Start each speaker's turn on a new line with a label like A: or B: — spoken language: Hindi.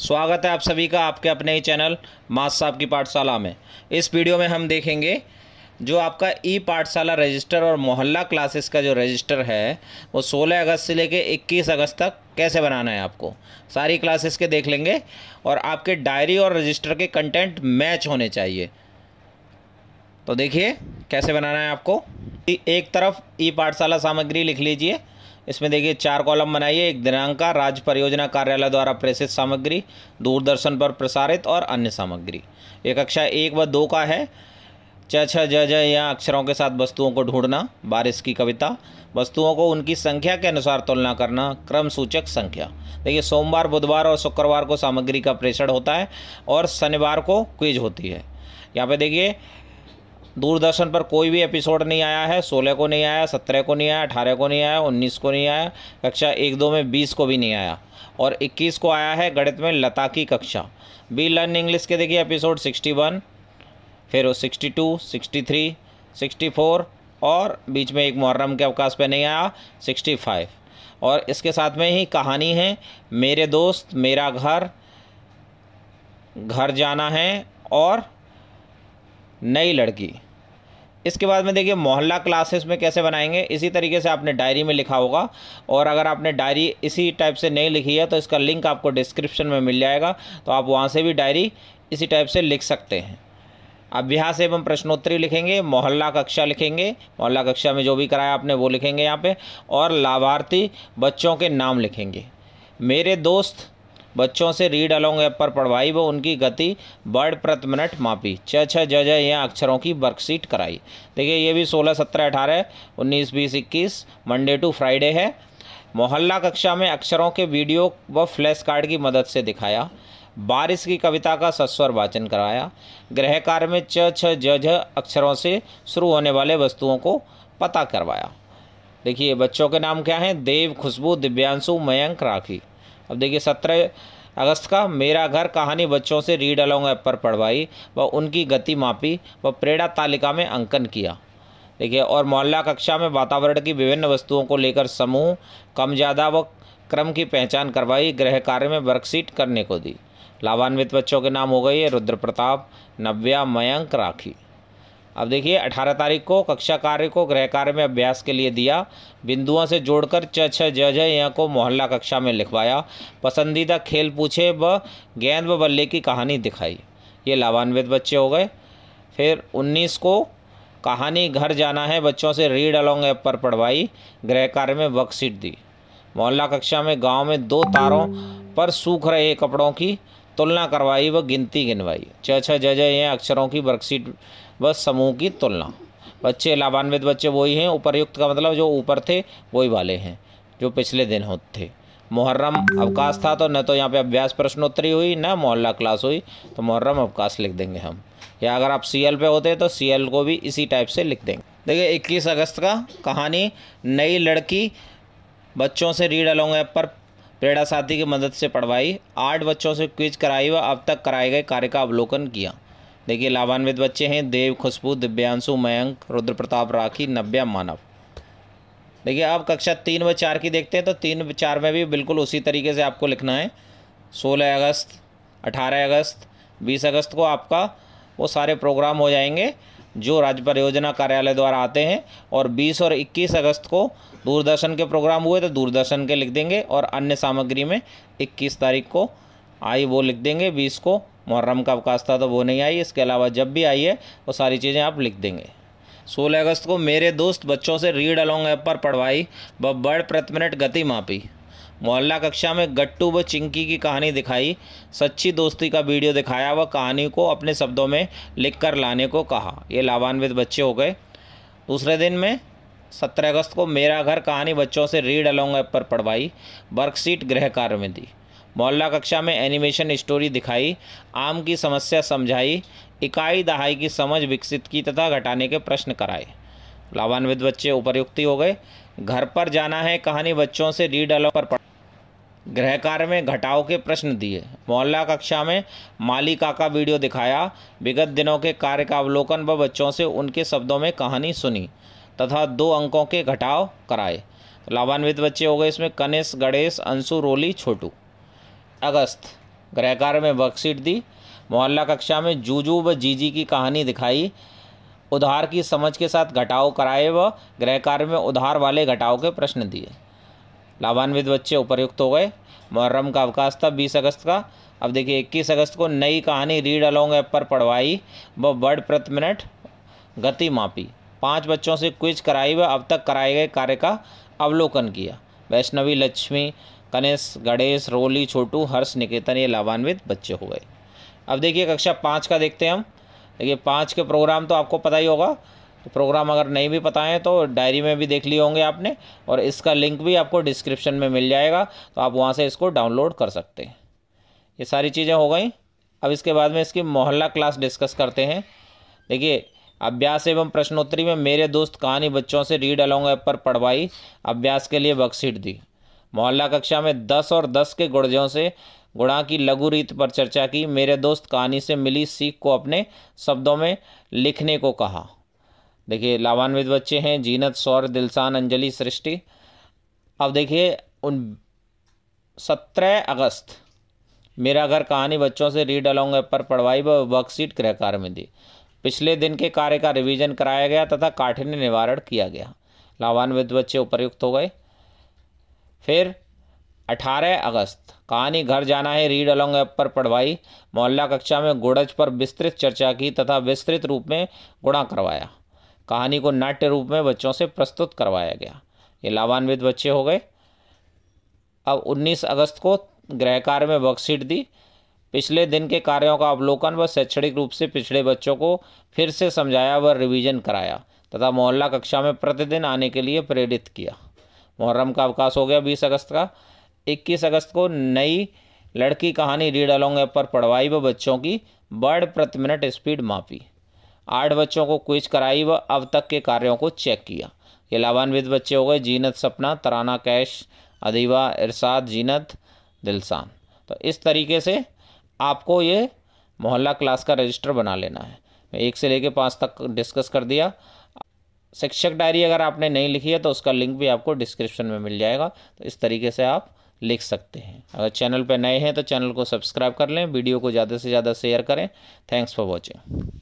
A: स्वागत है आप सभी का आपके अपने ही चैनल मास साहब की पाठशाला में। इस वीडियो में हम देखेंगे जो आपका ई पाठशाला रजिस्टर और मोहल्ला क्लासेस का जो रजिस्टर है वो 16 अगस्त से लेके 21 अगस्त तक कैसे बनाना है। आपको सारी क्लासेस के देख लेंगे और आपके डायरी और रजिस्टर के कंटेंट मैच होने चाहिए। तो देखिए कैसे बनाना है आपको। एक तरफ ई पाठशाला सामग्री लिख लीजिए। इसमें देखिए 4 कॉलम बनाइए। एक दिनांक का, राज्य परियोजना कार्यालय द्वारा प्रेषित सामग्री, दूरदर्शन पर प्रसारित और अन्य सामग्री। ये कक्षा 1 व 2 का है। च छ ज ज या अक्षरों के साथ वस्तुओं को ढूंढना, बारिश की कविता, वस्तुओं को उनकी संख्या के अनुसार तुलना करना, क्रम सूचक संख्या। देखिए सोमवार, बुधवार और शुक्रवार को सामग्री का प्रेषण होता है और शनिवार को क्विज होती है। यहाँ पे देखिए दूरदर्शन पर कोई भी एपिसोड नहीं आया है। 16 को नहीं आया, 17 को नहीं आया, 18 को नहीं आया, 19 को नहीं आया, कक्षा 1-2 में 20 को भी नहीं आया और 21 को आया है गणित में लता की कक्षा। बी लर्न इंग्लिश के देखिए एपिसोड 61, फिर 62, 63, 64 और बीच में एक मुहर्रम के अवकाश पे नहीं आया 65। और इसके साथ में ही कहानी है मेरे दोस्त, मेरा घर, घर जाना है और नई लड़की। इसके बाद में देखिए मोहल्ला क्लासेस में कैसे बनाएंगे। इसी तरीके से आपने डायरी में लिखा होगा और अगर आपने डायरी इसी टाइप से नहीं लिखी है तो इसका लिंक आपको डिस्क्रिप्शन में मिल जाएगा, तो आप वहाँ से भी डायरी इसी टाइप से लिख सकते हैं। अभ्यास एवं प्रश्नोत्तरी लिखेंगे, मोहल्ला कक्षा लिखेंगे, मोहल्ला कक्षा में जो भी कराया आपने वो लिखेंगे यहाँ पे, और लाभार्थी बच्चों के नाम लिखेंगे। मेरे दोस्त बच्चों से रीड अलोंग ऐप पर पढ़वाई व उनकी गति वर्ड प्रति मिनट मापी। छ छ ज ज या अक्षरों की वर्कशीट कराई। देखिए ये भी 16, 17, 18, 19, 20, 21 मंडे टू फ्राइडे है। मोहल्ला कक्षा में अक्षरों के वीडियो व फ्लैश कार्ड की मदद से दिखाया। बारिश की कविता का सस्वर वाचन कराया। गृह कार्य में छ छ ज झ अक्षरों से शुरू होने वाले वस्तुओं को पता करवाया। देखिए बच्चों के नाम क्या हैं, देव, खुशबू, दिव्यांशु, मयंक, राखी। अब देखिए 17 अगस्त का मेरा घर कहानी बच्चों से रीड अलोंग ऐप पर पढ़वाई व उनकी गति मापी व प्रेरणा तालिका में अंकन किया। देखिए और मोहल्ला कक्षा में वातावरण की विभिन्न वस्तुओं को लेकर समूह, कम ज़्यादा व क्रम की पहचान करवाई। गृह कार्य में वर्कशीट करने को दी। लाभान्वित बच्चों के नाम हो गए है रुद्र प्रताप, नव्या, मयंक, राखी। अब देखिए 18 तारीख को कक्षा कार्य को गृह कार्य में अभ्यास के लिए दिया। बिंदुओं से जोड़कर छ छ ज झ या को मोहल्ला कक्षा में लिखवाया। पसंदीदा खेल पूछे व गेंद व बल्ले की कहानी दिखाई। ये लाभान्वित बच्चे हो गए। फिर 19 को कहानी घर जाना है बच्चों से रीड अलोंग ऐप पर पढ़वाई। गृह कार्य में वर्कशीट दी। मोहल्ला कक्षा में गाँव में 2 तारों पर सूख रहे कपड़ों की तुलना करवाई व गिनती गिनवाई। छ छ ज झ या अक्षरों की वर्कशीट व समूह की तुलना। बच्चे लाभान्वित बच्चे वही हैं, उपर्युक्त का मतलब जो ऊपर थे वही वाले हैं जो पिछले दिन होते थे। मुहर्रम अवकाश था तो न तो यहाँ पे अभ्यास प्रश्नोत्तरी हुई न मोहल्ला क्लास हुई, तो मुहर्रम अवकाश लिख देंगे हम। या अगर आप सीएल पे होते तो सीएल को भी इसी टाइप से लिख देंगे। देखिए 21 अगस्त का कहानी नई लड़की बच्चों से रीड अलोंग ऐप पर प्रेरणा साथी की मदद से पढ़वाई। 8 बच्चों से क्विज कराई व अब तक कराए गए कार्य का अवलोकन किया। देखिए लाभान्वित बच्चे हैं देव, खुशबू, दिव्यांशु, मयंक, रुद्र प्रताप, राखी, नव्या, मानव। देखिए अब कक्षा 3 व 4 की देखते हैं तो 3 व 4 में भी बिल्कुल उसी तरीके से आपको लिखना है। 16 अगस्त, 18 अगस्त, 20 अगस्त को आपका वो सारे प्रोग्राम हो जाएंगे जो राज्य परियोजना कार्यालय द्वारा आते हैं, और 20 और 21 अगस्त को दूरदर्शन के प्रोग्राम हुए तो दूरदर्शन के लिख देंगे, और अन्य सामग्री में 21 तारीख को आई वो लिख देंगे। 20 को मुहर्रम का अवकाश था तो वो नहीं आई। इसके अलावा जब भी आई है वो सारी चीज़ें आप लिख देंगे। 16 अगस्त को मेरे दोस्त बच्चों से रीड अलोंग ऐप पर पढ़वाई व वर्ड प्रति मिनट गति मापी। मोहल्ला कक्षा में गट्टू व चिंकी की कहानी दिखाई। सच्ची दोस्ती का वीडियो दिखाया व कहानी को अपने शब्दों में लिख कर लाने को कहा। ये लाभान्वित बच्चे हो गए। दूसरे दिन में 17 अगस्त को मेरा घर कहानी बच्चों से रीड अलोंग ऐप पर पढ़वाई। वर्कशीट गृह कार्य में दी। मोहल्ला कक्षा में एनिमेशन स्टोरी दिखाई। आम की समस्या समझाई। इकाई दहाई की समझ विकसित की तथा घटाने के प्रश्न कराए। लाभान्वित बच्चे उपर्युक्ति हो गए। घर पर जाना है कहानी बच्चों से रीड अलोंग पर गृह कार्य में घटाव के प्रश्न दिए। मोहल्ला कक्षा में मालिका का वीडियो दिखाया। विगत दिनों के कार्य का अवलोकन व बच्चों से उनके शब्दों में कहानी सुनी तथा 2 अंकों के घटाव कराए। लाभान्वित बच्चे हो गए इसमें कनिष्क, गणेश, अंशु, रोली, छोटू। अगस्त गृह कार्य में वर्कशीट दी। मोहल्ला कक्षा में जूजू व जीजी की कहानी दिखाई। उधार की समझ के साथ घटाव कराए व गृह कार्य में उधार वाले घटाव के प्रश्न दिए। लाभान्वित बच्चे उपर्युक्त हो गए। मुहर्रम का अवकाश था 20 अगस्त का। अब देखिए 21 अगस्त को नई कहानी रीड अलोंग ऐप पर पढ़वाई व वर्ड प्रति मिनट गति मापी। 5 बच्चों से क्विज कराई व अब तक कराए गए कार्य का अवलोकन किया। वैष्णवी, लक्ष्मी, कनेश, गणेश, रोली, छोटू, हर्ष, निकेतन ये लाभान्वित बच्चे हो गए। अब देखिए कक्षा 5 का देखते हैं हम। देखिए 5 के प्रोग्राम तो आपको पता ही होगा। तो प्रोग्राम अगर नहीं भी पता है तो डायरी में भी देख लिए होंगे आपने, और इसका लिंक भी आपको डिस्क्रिप्शन में मिल जाएगा, तो आप वहाँ से इसको डाउनलोड कर सकते हैं। ये सारी चीज़ें हो गई। अब इसके बाद में इसकी मोहल्ला क्लास डिस्कस करते हैं। देखिए अभ्यास एवं प्रश्नोत्तरी में मेरे दोस्त कहानी बच्चों से रीड अलोंग ऐप पर पढ़वाई। अभ्यास के लिए वर्कशीट दी। मोहल्ला कक्षा में 10 और 10 के गुणजों से गुणा की लघु रीत पर चर्चा की। मेरे दोस्त कहानी से मिली सीख को अपने शब्दों में लिखने को कहा। देखिए लाभान्वित बच्चे हैं जीनत, सौर, दिलसान, अंजलि, सृष्टि। अब देखिए 17 अगस्त मेरा घर कहानी बच्चों से रीड अलोंग ऐप पर पढ़वाई व वर्कशीट गृह कार्य में दी। पिछले दिन के कार्य का रिवीजन कराया गया तथा काठिन्य निवारण किया गया। लाभान्वित बच्चे उपर्युक्त हो गए। फिर 18 अगस्त कहानी घर जाना है रीड अलोंग ऐप पर पढ़वाई। मोहल्ला कक्षा में गुणज पर विस्तृत चर्चा की तथा विस्तृत रूप में गुणा करवाया। कहानी को नाट्य रूप में बच्चों से प्रस्तुत करवाया गया। ये लाभान्वित बच्चे हो गए। अब 19 अगस्त को गृह कार्य में वर्कशीट दी। पिछले दिन के कार्यों का अवलोकन व शैक्षणिक रूप से पिछड़े बच्चों को फिर से समझाया व रिवीजन कराया तथा मोहल्ला कक्षा में प्रतिदिन आने के लिए प्रेरित किया। मुहर्रम का अवकाश हो गया 20 अगस्त का। 21 अगस्त को नई लड़की कहानी रीड अलोंग ऐप पर पढ़वाई व बच्चों की वर्ड प्रति मिनट स्पीड मापी। 8 बच्चों को क्विज कराई व अब तक के कार्यों को चेक किया। ये लाभान्वित बच्चे हो गए जीनत, सपना, तराना, कैश, अदीबा, इरशाद, जीनत, दिलसान। तो इस तरीके से आपको ये मोहल्ला क्लास का रजिस्टर बना लेना है। मैं 1 से लेकर 5 तक डिस्कस कर दिया। शिक्षक डायरी अगर आपने नहीं लिखी है तो उसका लिंक भी आपको डिस्क्रिप्शन में मिल जाएगा, तो इस तरीके से आप लिख सकते हैं। अगर चैनल पर नए हैं तो चैनल को सब्सक्राइब कर लें, वीडियो को ज़्यादा से ज़्यादा शेयर करें। Thanks for watching.